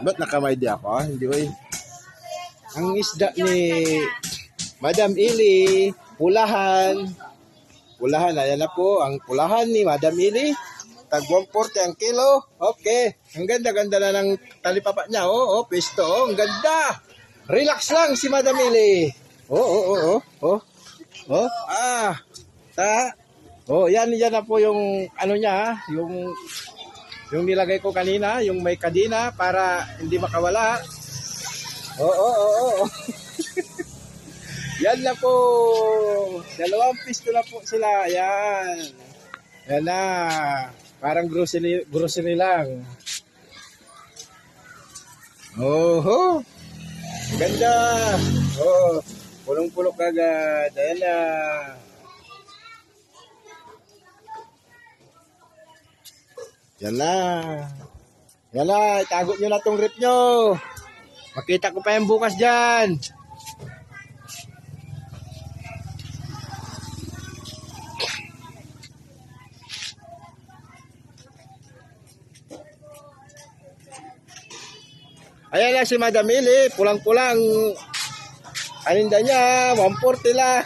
Ba't nakamay di ako? Hindi ko Ang isda ni Madam Ili, pulahan. Pulahan, ayan na po. Ang pulahan ni Madam Ili. Tag 140 ang kilo. Okay. Ang ganda-ganda na ng talipapa niya. Pesto. Ang ganda. Relax lang si Madam Ili. Yan na po yung ano niya, yung nilagay ko kanina, yung may kadina para hindi makawala. Yan na po. 2 pisto na po sila. Yan. Yan na. Parang grocery lang. Ganda. Pulong-pulok agad. Ayan na. Yan na. Yan na. Itago nyo na tong rip nyo. Makita ko pa yung bukas dyan. Ayan na si Madam Ili. Pulang-pulang. Aninda niya. 140 lang.